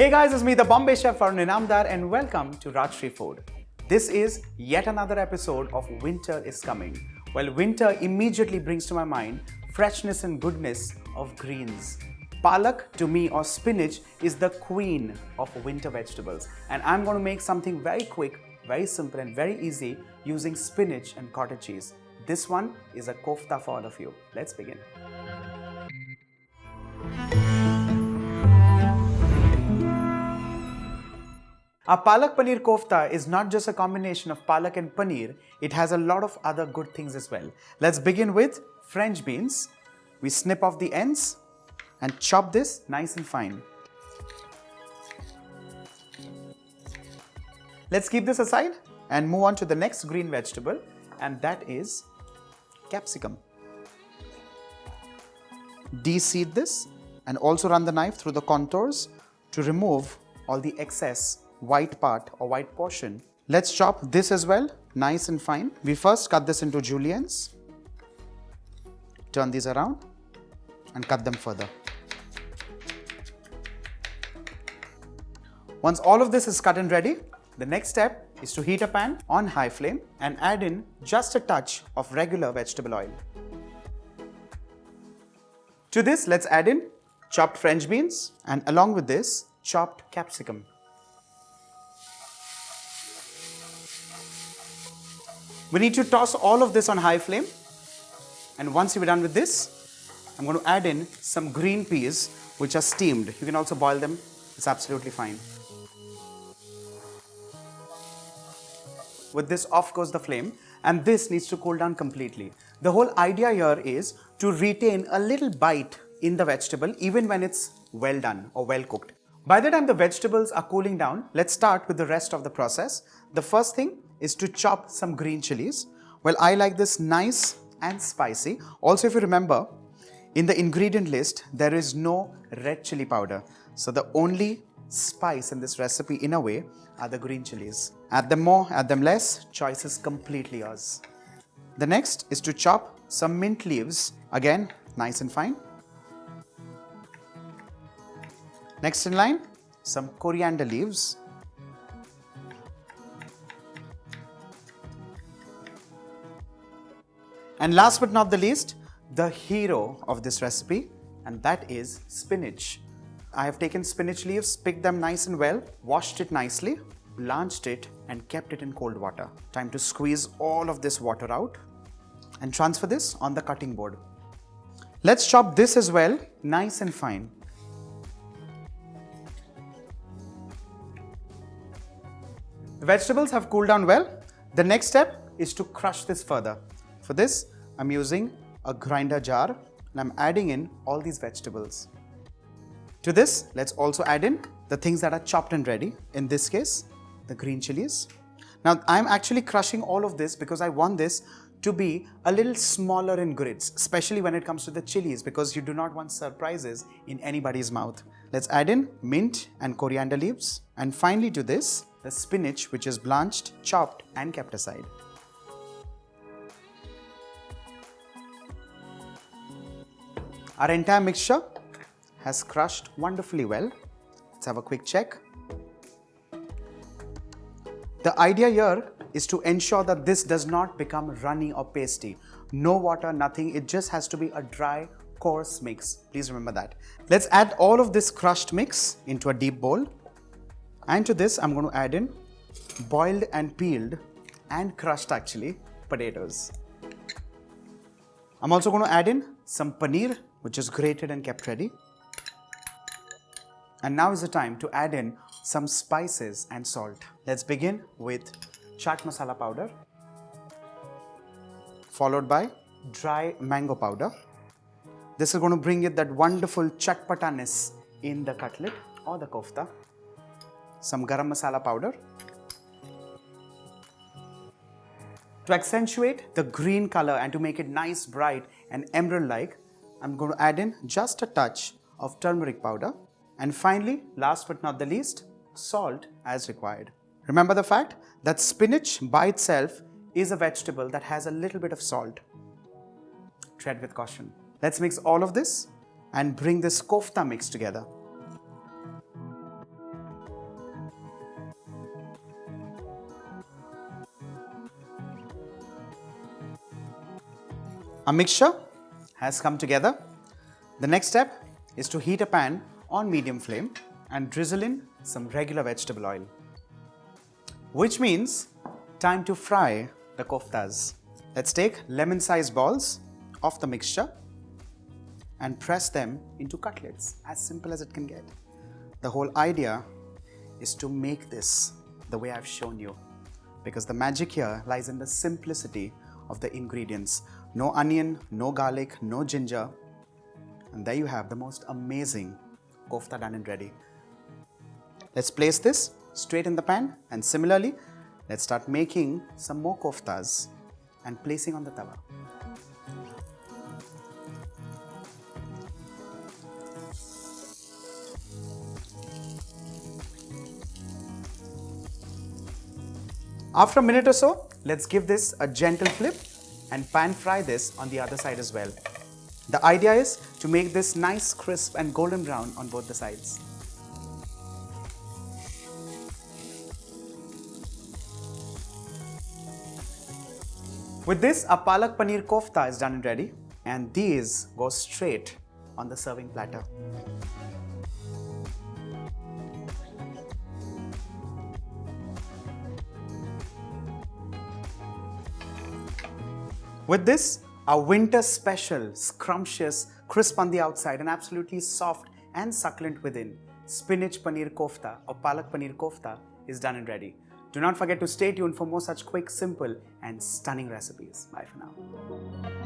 Hey guys, it's me, the Bombay Chef Varun Inamdar, and welcome to Rajshri Food. This is yet another episode of Winter is Coming. Well, winter immediately brings to my mind freshness and goodness of greens. Palak to me, or spinach, is the queen of winter vegetables, and I'm going to make something very quick, very simple and very easy using spinach and cottage cheese. This one is a kofta for all of you. Let's begin. Our Palak Paneer Kofta is not just a combination of palak and paneer, it has a lot of other good things as well. Let's begin with French beans. We snip off the ends and chop this nice and fine. Let's keep this aside and move on to the next green vegetable, and that is capsicum. De-seed this and also run the knife through the contours to remove all the excess white part or white portion. Let's chop this as well, nice and fine. We first cut this into juliennes, turn these around and cut them further. Once all of this is cut and ready, the next step is to heat a pan on high flame and add in just a touch of regular vegetable oil. To this, let's add in chopped French beans and along with this, chopped capsicum. We need to toss all of this on high flame, and once you're done with this, I'm going to add in some green peas which are steamed. You can also boil them, it's absolutely fine. With this, off goes the flame, and this needs to cool down completely. The whole idea here is to retain a little bite in the vegetable even when it's well done or well cooked. By the time the vegetables are cooling down, let's start with the rest of the process. The first thing is to chop some green chilies. Well, I like this nice and spicy. Also, if you remember, in the ingredient list, there is no red chili powder. So the only spice in this recipe, in a way, are the green chilies. Add them more, add them less, choice is completely yours. The next is to chop some mint leaves, again, nice and fine. Next in line, some coriander leaves. And last but not the least, the hero of this recipe, and that is spinach. I have taken spinach leaves, picked them nice and well, washed it nicely, blanched it and kept it in cold water. Time to squeeze all of this water out and transfer this on the cutting board. Let's chop this as well, nice and fine. The vegetables have cooled down well. The next step is to crush this further. For this, I'm using a grinder jar and I'm adding in all these vegetables. To this, let's also add in the things that are chopped and ready. In this case, the green chilies. Now, I'm actually crushing all of this because I want this to be a little smaller in grids, especially when it comes to the chilies, because you do not want surprises in anybody's mouth. Let's add in mint and coriander leaves. And finally to this, the spinach, which is blanched, chopped and kept aside. Our entire mixture has crushed wonderfully well. Let's have a quick check. The idea here is to ensure that this does not become runny or pasty. No water, nothing. It just has to be a dry, coarse mix. Please remember that. Let's add all of this crushed mix into a deep bowl. And to this, I'm going to add in boiled and peeled and crushed actually potatoes. I'm also going to add in some paneer, which is grated and kept ready. And now is the time to add in some spices and salt. Let's begin with chaat masala powder, followed by dry mango powder. This is going to bring it that wonderful chatpataness in the cutlet or the kofta. Some garam masala powder. To accentuate the green color and to make it nice, bright and emerald-like, I'm going to add in just a touch of turmeric powder. And finally, last but not the least, salt as required. Remember the fact that spinach by itself is a vegetable that has a little bit of salt. Tread with caution. Let's mix all of this and bring this kofta mix together. Our mixture has come together. The next step is to heat a pan on medium flame and drizzle in some regular vegetable oil. Which means time to fry the koftas. Let's take lemon-sized balls of the mixture and press them into cutlets, as simple as it can get. The whole idea is to make this the way I've shown you, because the magic here lies in the simplicity of the ingredients. No onion, no garlic, no ginger. And there you have the most amazing kofta done and ready. Let's place this straight in the pan, and similarly, let's start making some more koftas and placing on the tawa. After a minute or so, let's give this a gentle flip and pan fry this on the other side as well. The idea is to make this nice, crisp and golden brown on both the sides. With this, our Palak Paneer Kofta is done and ready, and these go straight on the serving platter. With this, our winter special, scrumptious, crisp on the outside and absolutely soft and succulent within, Spinach Paneer Kofta or Palak Paneer Kofta is done and ready. Do not forget to stay tuned for more such quick, simple and stunning recipes. Bye for now.